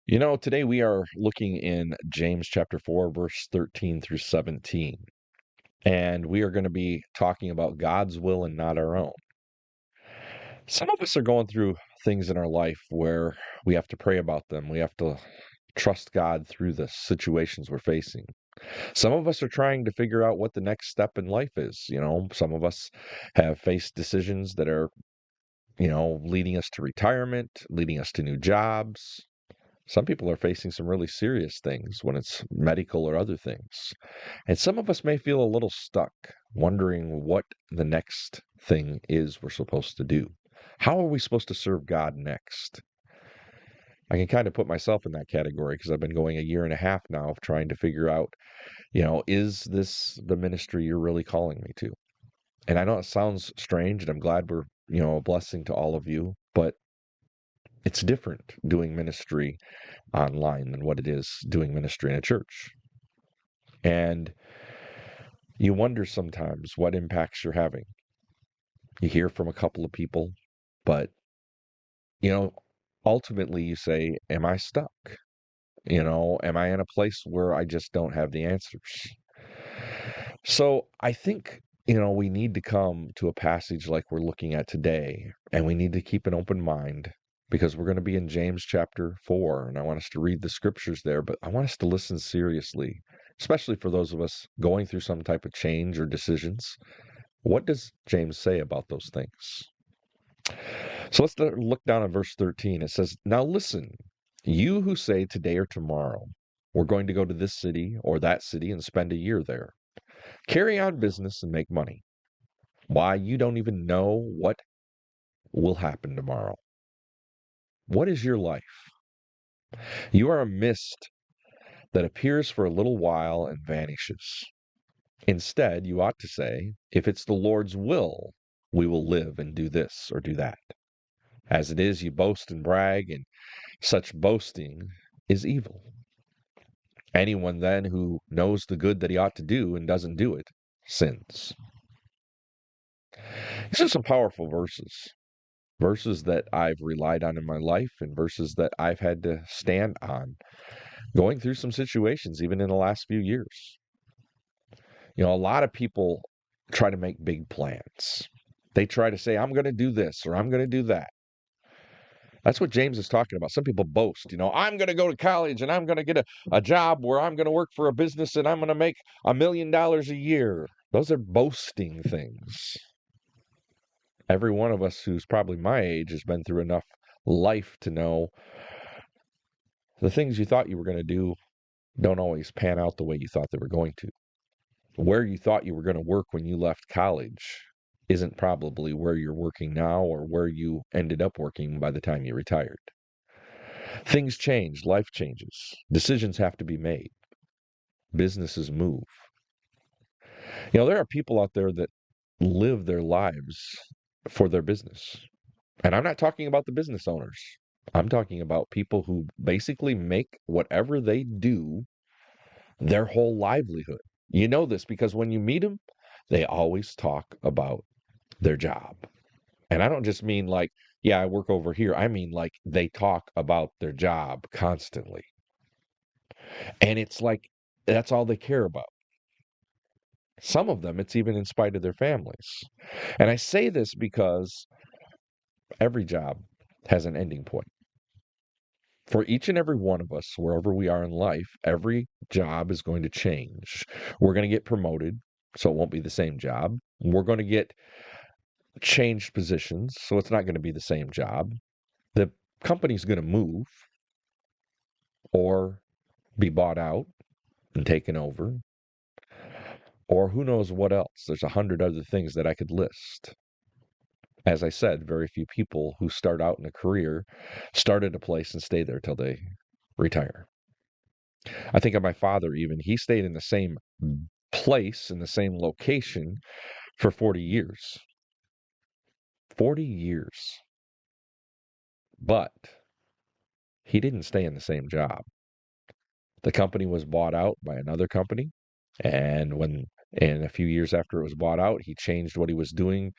Today we are looking in James chapter 4, verse 13 through 17. And we are going to be talking about God's will and not our own. Some of us are going through things in our life where we have to pray about them. We have to trust God through the situations we're facing. Some of us are trying to figure out what the next step in life is. Some of us have faced decisions that are, leading us to retirement, leading us to new jobs. Some people are facing some really serious things when it's medical or other things. And some of us may feel a little stuck, wondering what the next thing is we're supposed to do. How are we supposed to serve God next? I can kind of put myself in that category because I've been going a year and a half now of trying to figure out, is this the ministry you're really calling me to? And I know it sounds strange, and I'm glad we're, a blessing to all of you, but it's different doing ministry online than what it is doing ministry in a church. And you wonder sometimes what impacts you're having. You hear from a couple of people, but, you know, ultimately you say, am I stuck? Am I in a place where I just don't have the answers? So I think, we need to come to a passage like we're looking at today, and we need to keep an open mind because we're going to be in James chapter 4, and I want us to read the scriptures there, but I want us to listen seriously, especially for those of us going through some type of change or decisions. What does James say about those things? So let's look down at verse 13. It says, now listen, you who say today or tomorrow, we're going to go to this city or that city and spend a year there. Carry on business and make money. Why, you don't even know what will happen tomorrow. What is your life? You are a mist that appears for a little while and vanishes. Instead, you ought to say, if it's the Lord's will, we will live and do this or do that. As it is, you boast and brag, and such boasting is evil. Anyone then who knows the good that he ought to do and doesn't do it sins. These are some powerful verses that I've relied on in my life and verses that I've had to stand on going through some situations, even in the last few years. A lot of people try to make big plans. They try to say, I'm going to do this or I'm going to do that. That's what James is talking about. Some people boast, I'm going to go to college and I'm going to get a job where I'm going to work for a business and I'm going to make $1 million a year. Those are boasting things. Every one of us who's probably my age has been through enough life to know the things you thought you were going to do don't always pan out the way you thought they were going to. Where you thought you were going to work when you left college isn't probably where you're working now or where you ended up working by the time you retired. Things change, life changes, decisions have to be made, businesses move. There are people out there that live their lives for their business. And I'm not talking about the business owners. I'm talking about people who basically make whatever they do their whole livelihood. You know this because when you meet them, they always talk about their job. And I don't just mean like, yeah, I work over here. I mean like they talk about their job constantly. And it's like that's all they care about. Some of them, it's even in spite of their families. And I say this because every job has an ending point. For each and every one of us, wherever we are in life, every job is going to change. We're going to get promoted, so it won't be the same job. We're going to get changed positions, so it's not going to be the same job. The company's going to move or be bought out and taken over, or who knows what else. There's 100 other things that I could list. As I said, very few people who start out in a career start at a place and stay there till they retire. I think of my father even. He stayed in the same place, in the same location for 40 years. 40 years. But he didn't stay in the same job. The company was bought out by another company, And a few years after it was bought out, he changed what he was doing.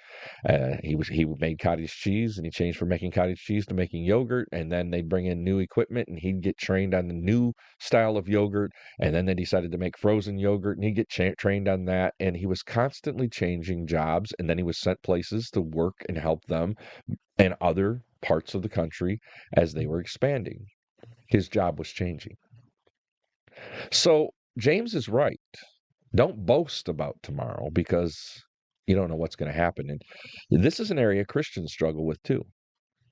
He made cottage cheese, and he changed from making cottage cheese to making yogurt. And then they'd bring in new equipment, and he'd get trained on the new style of yogurt. And then they decided to make frozen yogurt, and he'd get trained on that. And he was constantly changing jobs. And then he was sent places to work and help them in other parts of the country as they were expanding. His job was changing. So James is right. Don't boast about tomorrow because you don't know what's going to happen. And this is an area Christians struggle with too.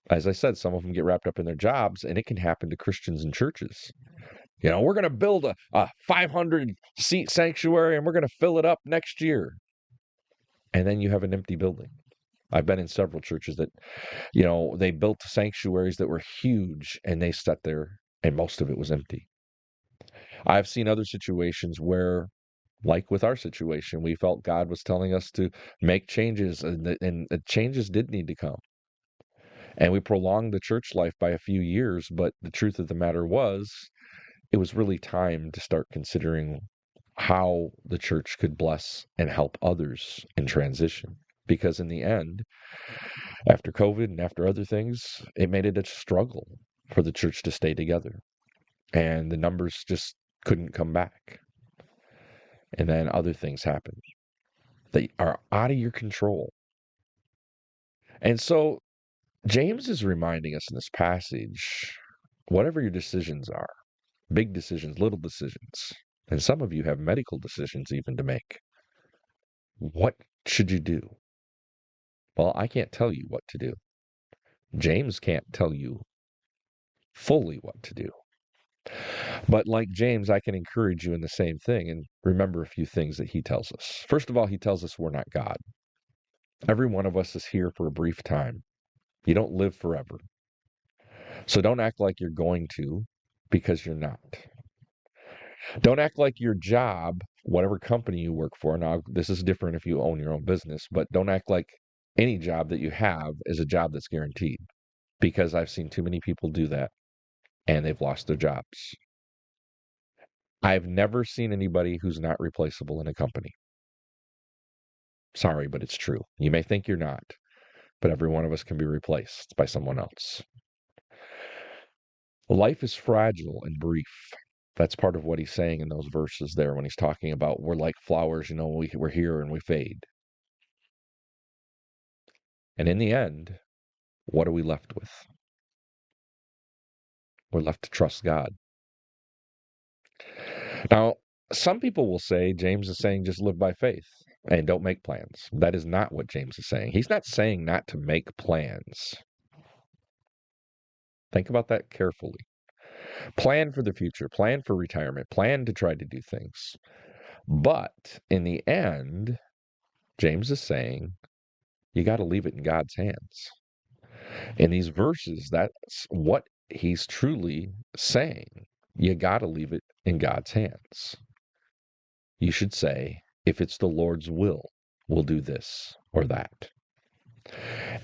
As I said, some of them get wrapped up in their jobs, and it can happen to Christians in churches. We're going to build a 500 seat sanctuary and we're going to fill it up next year. And then you have an empty building. I've been in several churches that, they built sanctuaries that were huge and they sat there and most of it was empty. I've seen other situations where, like with our situation, we felt God was telling us to make changes, and the changes did need to come. And we prolonged the church life by a few years, but the truth of the matter was, it was really time to start considering how the church could bless and help others in transition. Because in the end, after COVID and after other things, it made it a struggle for the church to stay together. And the numbers just couldn't come back. And then other things happened that are out of your control. And so James is reminding us in this passage, whatever your decisions are, big decisions, little decisions, and some of you have medical decisions even to make. What should you do? Well, I can't tell you what to do. James can't tell you fully what to do. But like James, I can encourage you in the same thing and remember a few things that he tells us. First of all, he tells us we're not God. Every one of us is here for a brief time. You don't live forever. So don't act like you're going to, because you're not. Don't act like your job, whatever company you work for, now this is different if you own your own business, but don't act like any job that you have is a job that's guaranteed, because I've seen too many people do that and they've lost their jobs. I've never seen anybody who's not replaceable in a company. Sorry, but it's true. You may think you're not, but every one of us can be replaced by someone else. Life is fragile and brief. That's part of what he's saying in those verses there when he's talking about we're like flowers, we're here and we fade. And in the end, what are we left with? We're left to trust God. Now, some people will say James is saying just live by faith and don't make plans. That is not what James is saying. He's not saying not to make plans. Think about that carefully. Plan for the future, plan for retirement, plan to try to do things. But in the end, James is saying you got to leave it in God's hands. In these verses, that's what he's truly saying. You got to leave it in God's hands. You should say, if it's the Lord's will, we'll do this or that.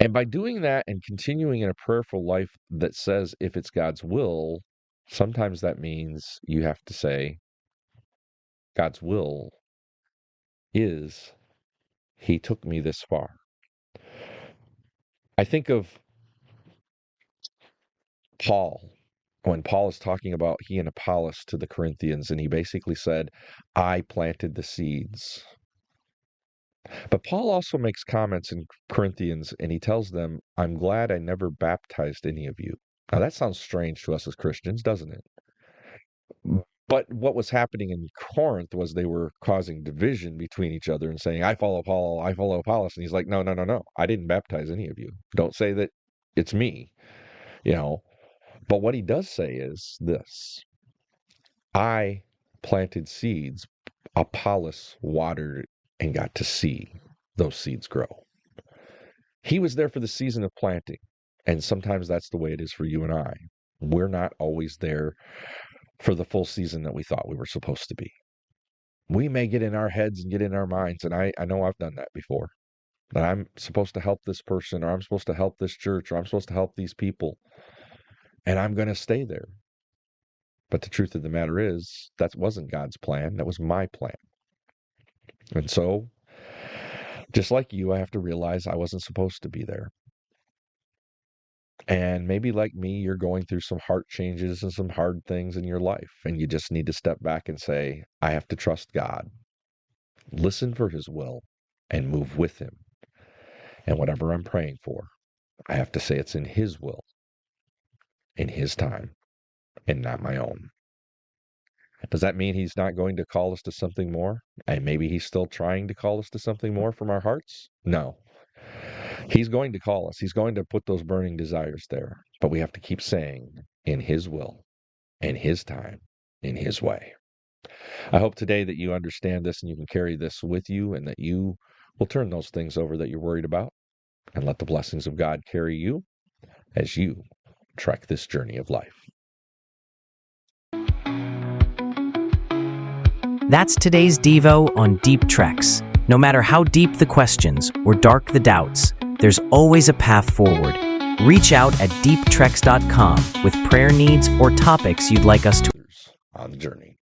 And by doing that and continuing in a prayerful life that says, if it's God's will, sometimes that means you have to say, God's will is, He took me this far. I think of Paul, when Paul is talking about he and Apollos to the Corinthians, and he basically said, I planted the seeds. But Paul also makes comments in Corinthians, and he tells them, I'm glad I never baptized any of you. Now, that sounds strange to us as Christians, doesn't it? But what was happening in Corinth was they were causing division between each other and saying, I follow Paul, I follow Apollos. And he's like, no, no, no, no. I didn't baptize any of you. Don't say that it's me, you know. But what he does say is this: I planted seeds, Apollos watered and got to see those seeds grow. He was there for the season of planting. And sometimes that's the way it is for you and I. We're not always there for the full season that we thought we were supposed to be. We may get in our heads and get in our minds, and I know I've done that before. That I'm supposed to help this person, or I'm supposed to help this church, or I'm supposed to help these people, and I'm going to stay there. But the truth of the matter is, that wasn't God's plan. That was my plan. And so, just like you, I have to realize I wasn't supposed to be there. And maybe like me, you're going through some heart changes and some hard things in your life. And you just need to step back and say, I have to trust God, listen for his will, and move with him. And whatever I'm praying for, I have to say it's in his will, in his time, and not my own. Does that mean he's not going to call us to something more? And maybe he's still trying to call us to something more from our hearts? No. He's going to call us. He's going to put those burning desires there. But we have to keep saying, in his will, in his time, in his way. I hope today that you understand this and you can carry this with you, and that you will turn those things over that you're worried about and let the blessings of God carry you as you trek this journey of life. That's today's Devo on Deep Treks. No matter how deep the questions or dark the doubts, there's always a path forward. Reach out at deeptreks.com with prayer needs or topics you'd like us to On the journey.